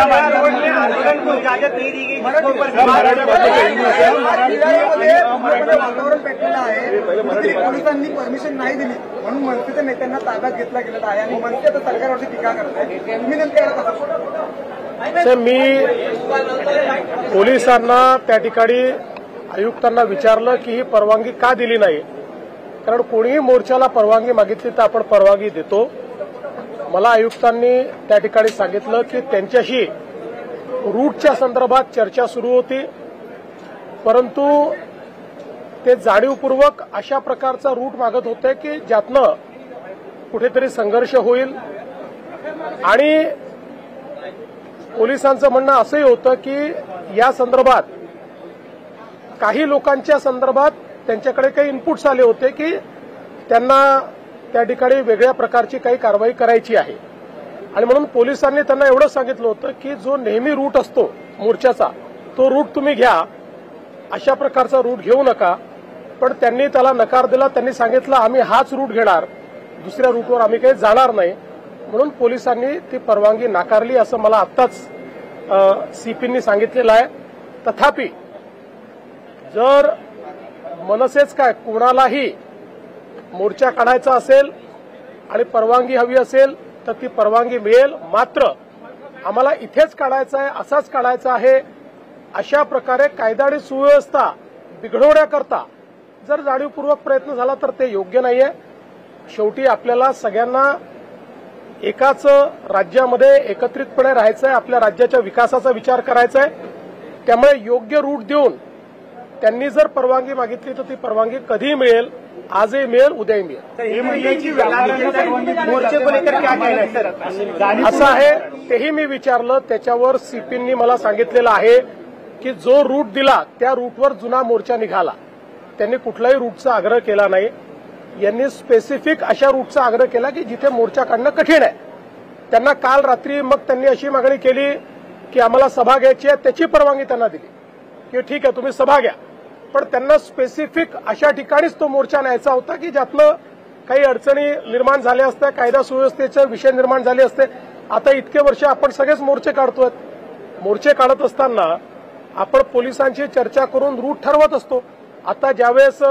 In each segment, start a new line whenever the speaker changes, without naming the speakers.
आंदोलन को इजाजत नहीं दी गई, वातावरण पेटलेलं आहे, पोलिसांनी परमिशन नाही दिली म्हणून मनसेच्या नेत्यांना ताब्यात घेतला गेलेला आहे आणि मनसे आता सरकारवरती टीका करत आहे. तुम्ही नेमकं
मी पोलिसांना त्या ठिकाणी आयुक्तांना विचारलं की ही परवानगी का दिली नाही, कारण कोणीही मोर्चाला परवानगी मागितली तर आपण परवानगी देतो. मला आयुक्तांनी त्या ठिकाणी सांगितलं की त्यांच्याशी रूटच्या संदर्भात चर्चा सुरू होती, परंतु ते जाणीवपूर्वक अशा प्रकारचा रूट मागत होते की ज्यातनं कुठेतरी संघर्ष होईल. आणि पोलिसांचं म्हणणं असंही होतं की या संदर्भात काही लोकांच्या संदर्भात त्यांच्याकडे काही इनपुट्स आले होते की त्यांना त्या ठिकाणी वेगळ्या प्रकारची काही कारवाई करायची आहे. आणि म्हणून पोलिसांनी त्यांना एवढं सांगितलं होतं की जो नेहमी रूट असतो मोर्चाचा तो रूट तुम्ही घ्या, अशा प्रकारचा रूट घेऊ नका. पण त्यांनी त्याला नकार दिला. त्यांनी सांगितलं आम्ही हाच रूट घेणार, दुसऱ्या रूटवर आम्ही काही जाणार नाही. म्हणून पोलिसांनी ती परवानगी नाकारली असं मला आत्ताच सीपींनी सांगितलेलं आहे. तथापि जर मनसेच काय कोणालाही मोर्चा काढायचा असेल आणि परवानगी हवी असेल तर ती परवानगी मिळेल. मात्र आम्हाला इथेच काढायचा आहे, असाच काढायचा आहे, अशा प्रकारे कायदा आणि सुव्यवस्था बिघडवण्याकरता जर जाणीवपूर्वक प्रयत्न झाला तर ते योग्य नाहीये. शेवटी आपल्याला सगळ्यांना एकाच राज्यामध्ये एकत्रितपणे राहायचं आहे, आपल्या राज्याच्या विकासाचा विचार करायचा आहे. त्यामुळे योग्य रूट देऊन त्यांनी जर परवानगी मागितली तर ती परवानगी कधीही मिळेल, आजही मिळेल, उद्याही मिळेल. असं आहे तेही मी विचारलं. त्याच्यावर सीपींनी मला सांगितलेलं आहे की जो रूट दिला त्या रूटवर जुना मोर्चा निघाला. त्यांनी कुठल्याही रूटचा आग्रह केला नाही. यांनी स्पेसिफिक अशा रूटचा आग्रह केला की जिथे मोर्चा काढणं कठीण आहे. त्यांना काल रात्री मग त्यांनी अशी मागणी केली की आम्हाला सभा घ्यायची आहे, त्याची परवानगी त्यांना दिली की ठीक आहे तुम्ही सभा घ्या. पण त्यांना स्पेसिफिक अशा ठिकाणीच तो मोर्चा न्यायचा होता की ज्यातनं काही अडचणी निर्माण झाल्या असत्या, कायदा सुव्यवस्थेचे विषय निर्माण झाले असते. आता इतके वर्ष आपण सगळेच मोर्चे काढतोय. मोर्चे काढत असताना आपण पोलिसांची चर्चा करून रूट ठरवत असतो. आता ज्यावेळेस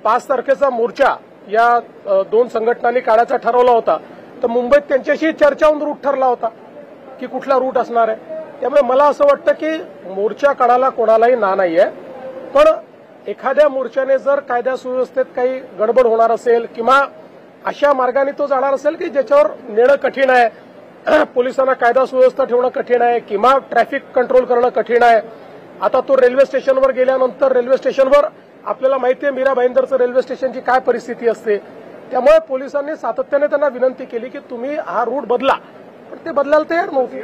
5 तारखेचा मोर्चा या 2 संघटनांनी काढायचा ठरवला होता तर मुंबईत त्यांच्याशी चर्चा होऊन रूट ठरला होता की कुठला रूट असणार आहे. त्यामुळे मला असं वाटतं की मोर्चा काढायला कोणालाही ना नाहीये, पण एखाद्या मोर्चाने जर कायदा सुव्यवस्थेत काही गडबड होणार असेल किंवा अशा मार्गाने तो जाणार असेल की ज्याच्यावर नेणं कठीण आहे, पोलिसांना कायदा सुव्यवस्था ठेवणं कठीण आहे किंवा ट्रॅफिक कंट्रोल करणं कठीण आहे. आता तो रेल्वे स्टेशनवर गेल्यानंतर रेल्वे स्टेशनवर आपल्याला माहिती आहे मीरा भाईंदरचं रेल्वे स्टेशनची काय परिस्थिती असते. त्यामुळे पोलिसांनी सातत्याने त्यांना विनंती केली की तुम्ही हा रूट बदला, पण ते बदलायला तयार नव्हते.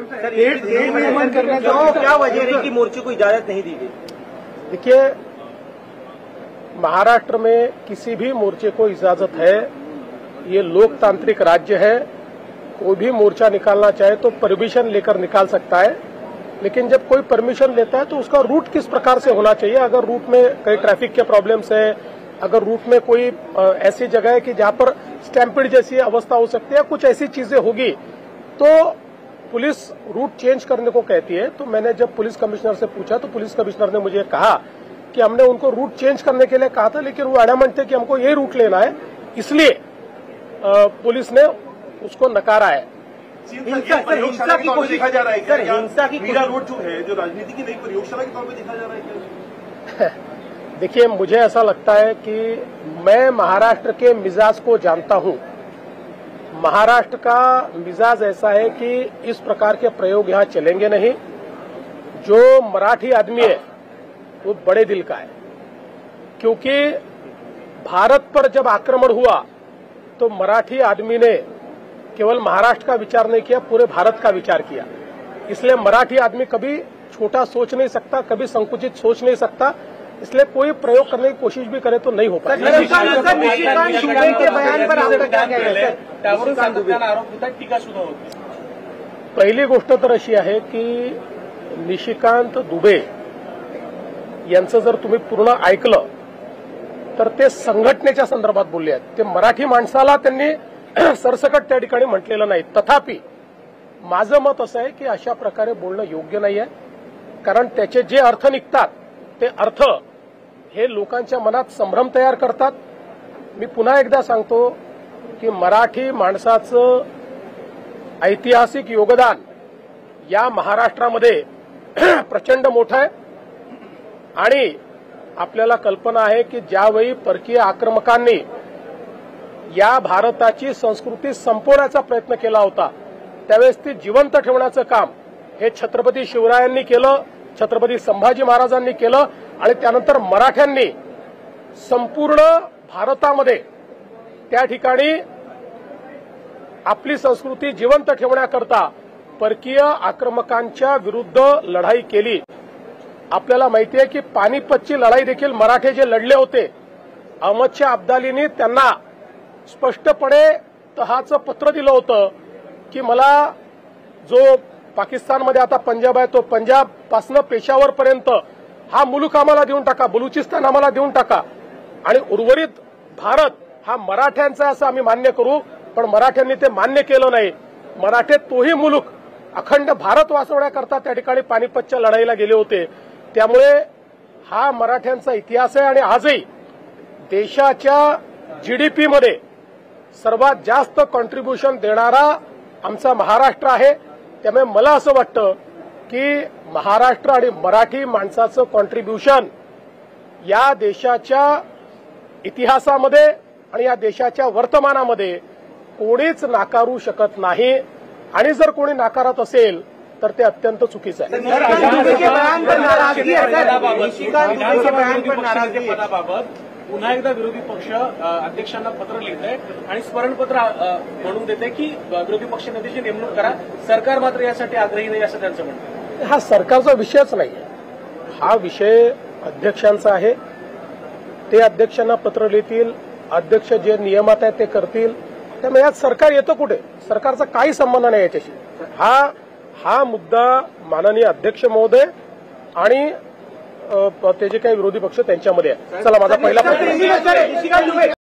क्या वजह है कि मोर्चे को इजाजत नहीं दी गई?
देखिए, महाराष्ट्र में किसी भी मोर्चे को इजाजत है. ये लोकतांत्रिक राज्य है. कोई भी मोर्चा निकालना चाहे तो परमिशन लेकर निकाल सकता है. लेकिन जब कोई परमिशन लेता है तो उसका रूट किस प्रकार से होना चाहिए. अगर रूट में कई ट्रैफिक के प्रॉब्लम्स है, अगर रूट में कोई ऐसी जगह है कि जहां पर स्टैम्पिड जैसी अवस्था हो सकती है, कुछ ऐसी चीजें होगी तो पुलिस रूट चेंज करने को कहती है. तो मैंने जब पुलिस कमिश्नर से पूछा तो पुलिस कमिश्नर ने मुझे कहा कि हमने उनको रूट चेंज करने के लिए कहा था, लेकिन वो एडमेंट थे कि हमको ये रूट लेना है, इसलिए पुलिस ने उसको नकारा है.
हिंसा की कोशिश देखा जा रहा है सर, हिंसा की मीरा रोड जो है जो राजनीति की नई प्रयोगशाला के तौर पर देखा जा रहा है.
देखिए, मुझे ऐसा लगता है कि मैं महाराष्ट्र के मिजाज को जानता हूं. महाराष्ट्र का मिजाज ऐसा है कि इस प्रकार के प्रयोग यहां चलेंगे नहीं. जो मराठी आदमी है वो बड़े दिल का है, क्योंकि भारत पर जब आक्रमण हुआ तो मराठी आदमी ने केवल महाराष्ट्र का विचार नहीं किया, पूरे भारत का विचार किया. इसलिए मराठी आदमी कभी छोटा सोच नहीं सकता, कभी संकुचित सोच नहीं सकता. इसलिए कोई प्रयोग करने की कोशिश भी करे तो नहीं हो पाएगा. पहिली गोष्ट तर अशी आहे की निशिकांत दुबे यांचं जर तुम्ही पूर्ण ऐकलं तर ते संघटनेच्या संदर्भात बोलले आहेत. ते मराठी माणसाला त्यांनी सरसकट त्या ठिकाणी म्हटलेलं नाही. तथापि माझं मत असं आहे की अशा प्रकारे बोलणं योग्य नाही आहे, कारण त्याचे जे अर्थ निघतात ते अर्थ हे लोकांच्या मनात संभ्रम तयार करतात. मी पुन्हा एकदा सांगतो की मराठी माणसाचं ऐतिहासिक योगदान या महाराष्ट्रामध्ये प्रचंड मोठं आहे आणि आपल्याला कल्पना आहे की ज्यावेळी परकीय आक्रमकांनी या भारताची संस्कृती संपवण्याचा प्रयत्न केला होता त्यावेळेस ती जिवंत ठेवण्याचं काम हे छत्रपती शिवरायांनी केलं, छत्रपती संभाजी महाराजांनी केलं आणि त्यानंतर मराठ्यांनी संपूर्ण भारतामध्ये त्या ठिकाणी आपली संस्कृती जिवंत ठेवण्याकरता परकीय आक्रमकांच्या विरुद्ध लढाई केली. आपल्याला माहिती आहे की पानिपतची लढाई देखील मराठे जे लढले होते, अहमदशाह अब्दालींनी त्यांना स्पष्टपणे तहाचं पत्र दिलं होतं की मला जो पाकिस्तानमध्ये आता पंजाब आहे तो पंजाब पासनं पेशावरपर्यंत हा मुलूक आम्हाला देऊन टाका, बलुचिस्तान आम्हाला देऊन टाका आणि उर्वरित भारत हा मराठ्यांचा असं आम्ही मान्य करू. पण मराठ्यांनी ते मान्य केलं नाही. मराठे तोही मुलूक अखंड भारत वाचवण्याकरता त्या ठिकाणी पानिपतच्या लढाईला गेले होते. त्यामुळे हा मराठ्यांचा इतिहास आहे आणि आजही देशाच्या जीडीपीमध्ये सर्वात जास्त कॉन्ट्रीब्युशन देणारा आमचा महाराष्ट्र आहे. त्यामुळे मला असं वाटतं की महाराष्ट्र आणि मराठी माणसाचं कॉन्ट्रीब्युशन या देशाच्या इतिहासामध्ये आणि या देशाच्या वर्तमानामध्ये कोणीच नाकारू शकत नाही आणि जर कोणी नाकारत असेल तर ते अत्यंत चुकीचं आहे.
पदाबाबत पुन्हा एकदा विरोधी पक्ष अध्यक्षांना पत्र लिहित आहे आणि स्मरणपत्र म्हणून देते की विरोधी पक्ष नेत्याची नेमणूक करा, सरकार मात्र यासाठी आग्रही नाही असं त्यांचं म्हणणं आहे.
हा सरकारचा विषयच नाही आहे, हा विषय अध्यक्षांचा आहे. ते अध्यक्षांना पत्र लिहितील, अध्यक्ष जे नियमात आहे ते करतील. त्यामुळे यात सरकार येतं कुठे? सरकारचा काही संबंध नाही याच्याशी. हा मुद्दा माननीय अध्यक्ष महोदय आणि ते जे काही विरोधी पक्ष त्यांच्यामध्ये आहे. चला माझा पहिला प्रश्न